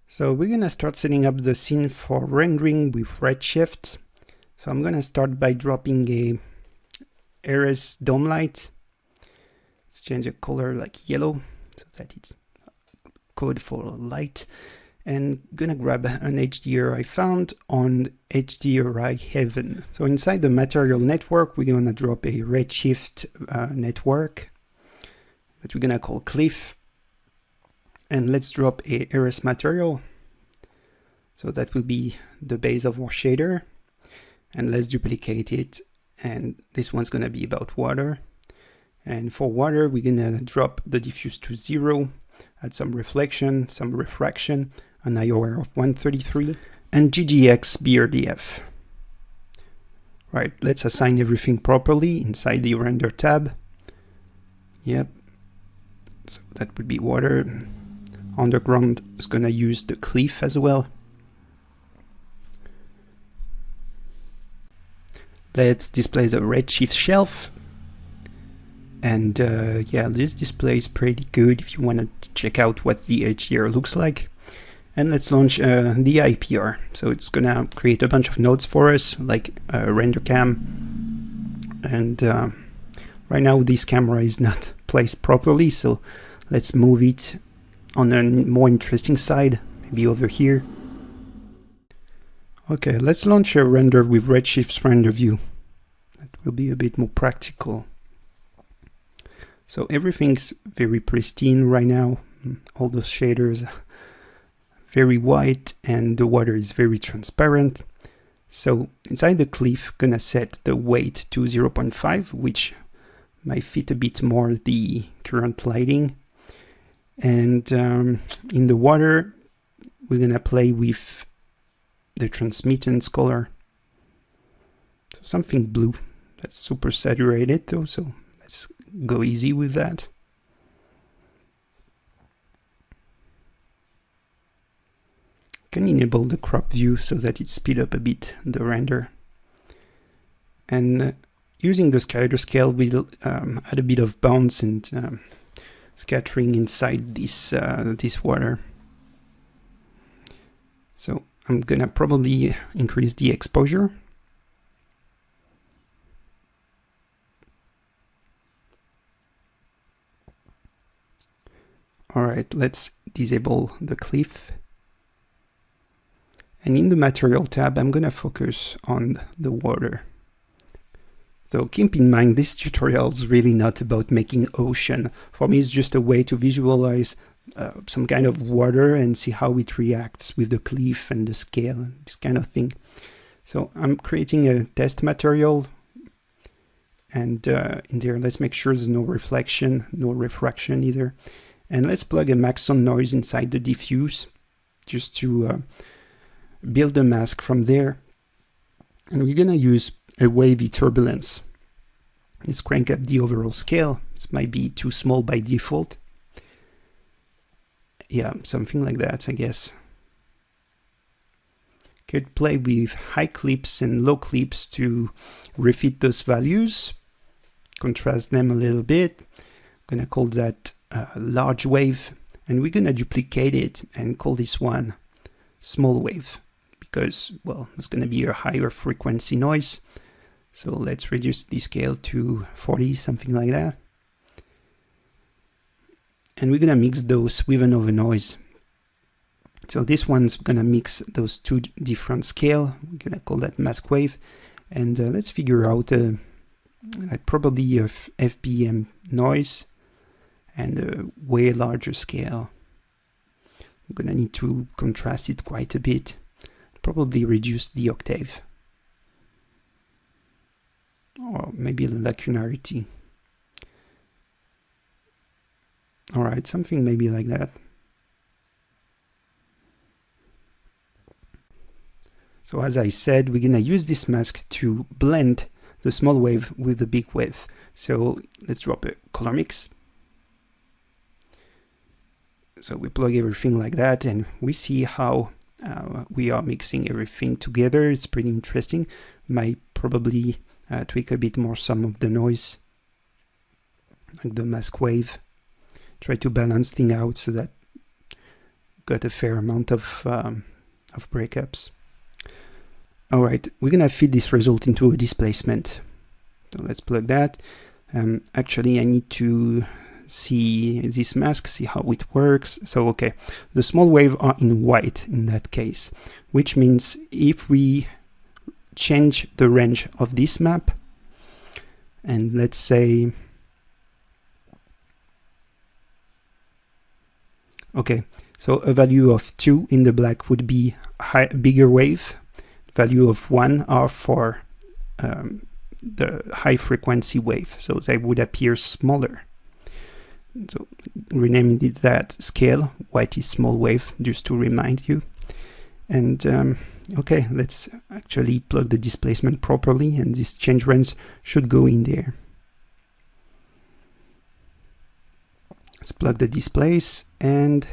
So we're gonna start setting up the scene for rendering with Redshift. So I'm gonna start by dropping a Eris dome light. Let's change the color like yellow so that it's code for light. And gonna grab an HDR I found on HDRI Heaven. So inside the material network, we're gonna drop a Redshift network that we're gonna call Cliff. And let's drop a Eris material. So that will be the base of our shader. And let's duplicate it. And this one's gonna be about water. And for water, we're gonna drop the diffuse to 0, add some reflection, some refraction, an IOR of 133, and GGX BRDF. Right, let's assign everything properly inside the render tab. Yep, so that would be water. Underground is gonna use the cliff as well. Let's display the Redshift shelf. And yeah, this display is pretty good if you want to check out what the HDR looks like. And let's launch the IPR. So it's gonna create a bunch of nodes for us, like render cam. And right now this camera is not placed properly, so let's move it on a more interesting side, maybe over here. Okay, let's launch a render with Redshift's render view. That will be a bit more practical. So everything's very pristine right now. All those shaders are very white and the water is very transparent. So inside the cliff, gonna set the weight to 0.5, which might fit a bit more the current lighting. And in the water, we're gonna play with the transmittance color. So something blue. That's super saturated though, so let's go easy with that. Can enable the crop view so that it speed up a bit the render. And using the scatter scale, we'll add a bit of bounce and scattering inside this this water. So I'm gonna probably increase the exposure. All right, let's disable the cliff. And in the material tab, I'm gonna focus on the water. So keep in mind, this tutorial is really not about making ocean. For me, it's just a way to visualize some kind of water and see how it reacts with the cliff and the scale, this kind of thing. So I'm creating a test material. And in there, let's make sure there's no reflection, no refraction either. And let's plug a maximum noise inside the diffuse just to build a mask from there. And we're gonna use a wavy turbulence. Let's crank up the overall scale. This might be too small by default. Yeah, something like that, I guess. Could play with high clips and low clips to refit those values. Contrast them a little bit. I'm gonna call that large wave, and we're gonna duplicate it and call this one small wave because, well, it's gonna be a higher frequency noise. So let's reduce the scale to 40, something like that. And we're gonna mix those with another noise. So this one's gonna mix those two different scale. We're gonna call that mask wave. And let's figure out probably a FBM noise and a way larger scale. I'm gonna need to contrast it quite a bit. Probably reduce the octave. Or maybe the lacunarity. All right, something maybe like that. So as I said, we're gonna use this mask to blend the small wave with the big wave. So let's drop a color mix. So we plug everything like that and we see how we are mixing everything together. It's pretty interesting. Might probably tweak a bit more some of the noise, like the mask wave. Try to balance things out so that got a fair amount of breakups. All right, we're gonna feed this result into a displacement. So let's plug that. Actually, I need to see this mask, see how it works. So okay, the small waves are in white in that case, which means if we change the range of this map, and let's say, okay, so a value of 2 in the black would be bigger wave, value of 1 are for the high frequency wave, so they would appear smaller. So renaming it that scale, white is small wave, just to remind you. And okay, let's actually plug the displacement properly, and this change range should go in there. Let's plug the displace, and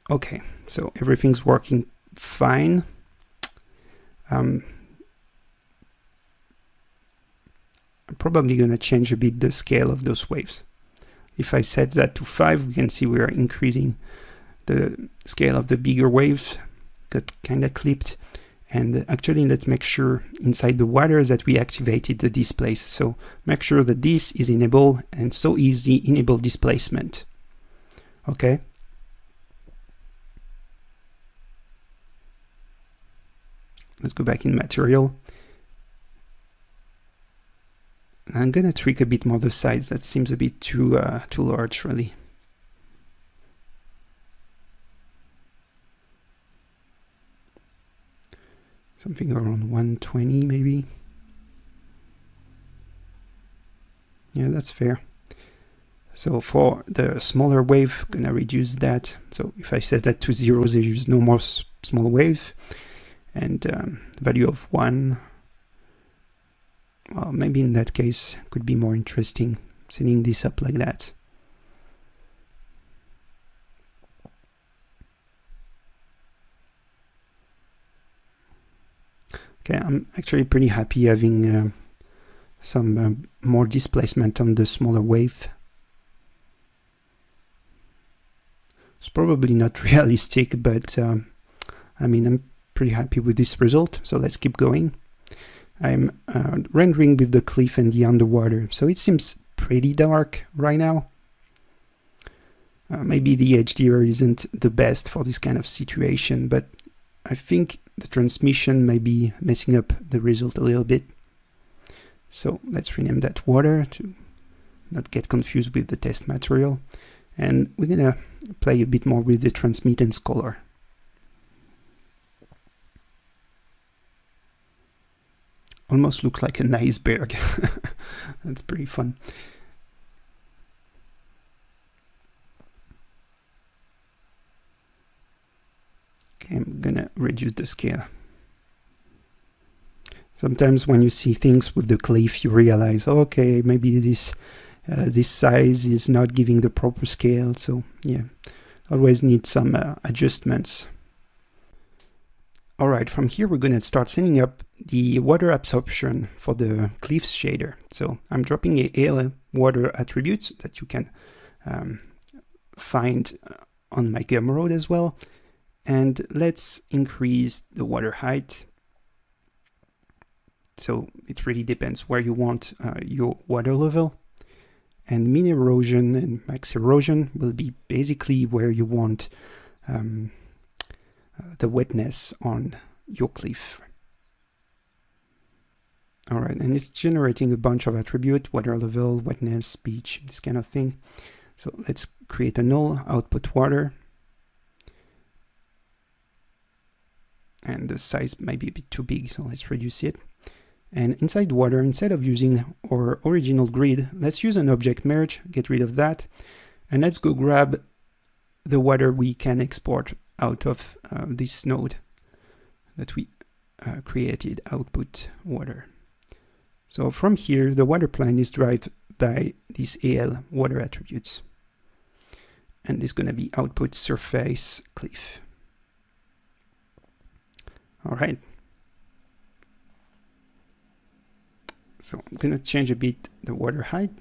okay, so everything's working fine. I'm probably going to change a bit the scale of those waves. If I set that to 5, we can see we are increasing the scale of the bigger waves, got kind of clipped. And actually, let's make sure inside the water that we activated the displace. So make sure that this is enabled, and so is the enable displacement. Okay. Let's go back in material. I'm gonna tweak a bit more the sides. That seems a bit too large, really. Something around 120 maybe. Yeah, that's fair. So for the smaller wave, I'm gonna reduce that. So if I set that to 0, there is no more small wave. And value of 1, well, maybe in that case could be more interesting, setting this up like that. Okay, I'm actually pretty happy having some more displacement on the smaller wave. It's probably not realistic, but I mean, I'm pretty happy with this result, so let's keep going. I'm rendering with the cliff and the underwater, so it seems pretty dark right now. Maybe the HDR isn't the best for this kind of situation, but I think the transmission may be messing up the result a little bit. So let's rename that water to not get confused with the test material. And we're gonna play a bit more with the transmittance color. Almost looks like an iceberg. That's pretty fun. Okay, I'm gonna reduce the scale. Sometimes when you see things with the cliff, you realize, okay, maybe this size is not giving the proper scale. So yeah, always need some adjustments. All right, from here we're going to start setting up the water absorption for the cliffs shader. So I'm dropping a AL water attributes that you can find on my Gumroad as well. And let's increase the water height. So it really depends where you want your water level. And min erosion and max erosion will be basically where you want the wetness on your cliff. All right, and it's generating a bunch of attributes: water level, wetness, beach, this kind of thing. So let's create a null output water. And the size might be a bit too big, so let's reduce it. And inside water, instead of using our original grid, let's use an object merge, get rid of that. And let's go grab the water we can export out of this node that we created, output water. So from here, the water plane is derived by these AL water attributes. And this is going to be output surface cliff. All right. So I'm going to change a bit the water height.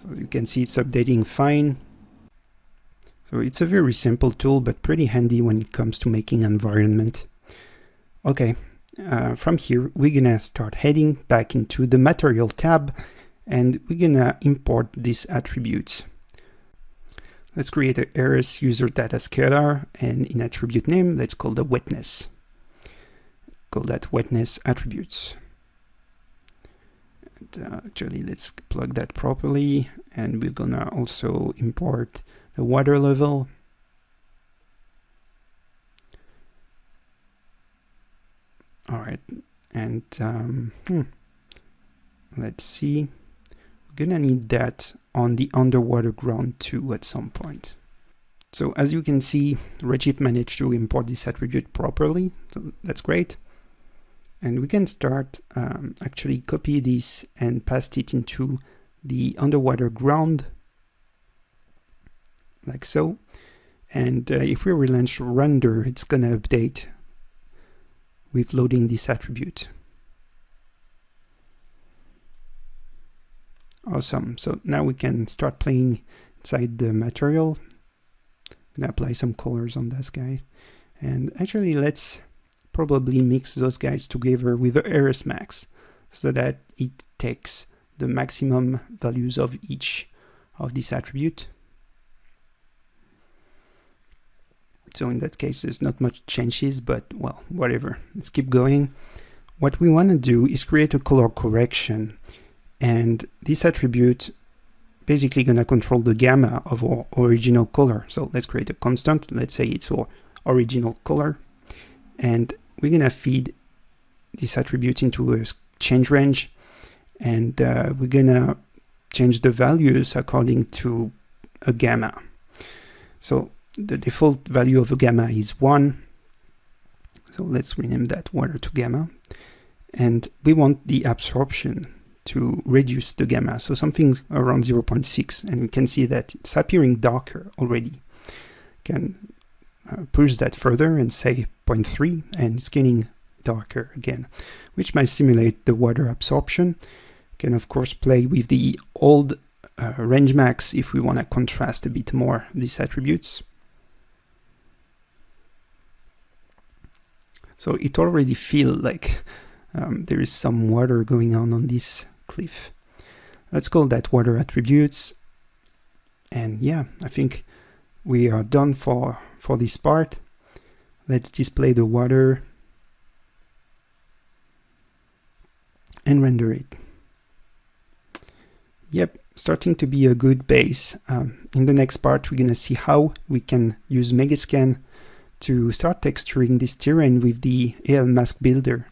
So you can see it's updating fine. So it's a very simple tool, but pretty handy when it comes to making environment. Okay, from here, we're gonna start heading back into the material tab, and we're gonna import these attributes. Let's create a Eris user data scalar, and in attribute name, let's call the wetness. Call that wetness attributes. And, actually, let's plug that properly, and we're gonna also import the water level. All right, and let's see. We're gonna need that on the underwater ground too at some point. So as you can see, Redshift managed to import this attribute properly, so that's great. And we can start actually copy this and paste it into the underwater ground, like so. And if we relaunch render, it's gonna update with loading this attribute. Awesome. So now we can start playing inside the material. I'm gonna apply some colors on this guy. And actually, let's probably mix those guys together with the Eris max so that it takes the maximum values of each of this attribute. So in that case, there's not much changes, but well, whatever. Let's keep going. What we want to do is create a color correction. And this attribute basically going to control the gamma of our original color. So let's create a constant. Let's say it's our original color. And we're going to feed this attribute into a change range. And we're going to change the values according to a gamma. So the default value of a gamma is 1. So let's rename that water to gamma. And we want the absorption to reduce the gamma, so something around 0.6, and we can see that it's appearing darker already. Can push that further and say 0.3, and it's getting darker again, which might simulate the water absorption. Can of course play with the old range max if we want to contrast a bit more these attributes. So it already feels like there is some water going on this cliff. Let's call that water attributes. And yeah, I think we are done for this part. Let's display the water and render it. Yep, starting to be a good base. In the next part, we're gonna see how we can use Megascan to start texturing this terrain with the AL Mask Builder.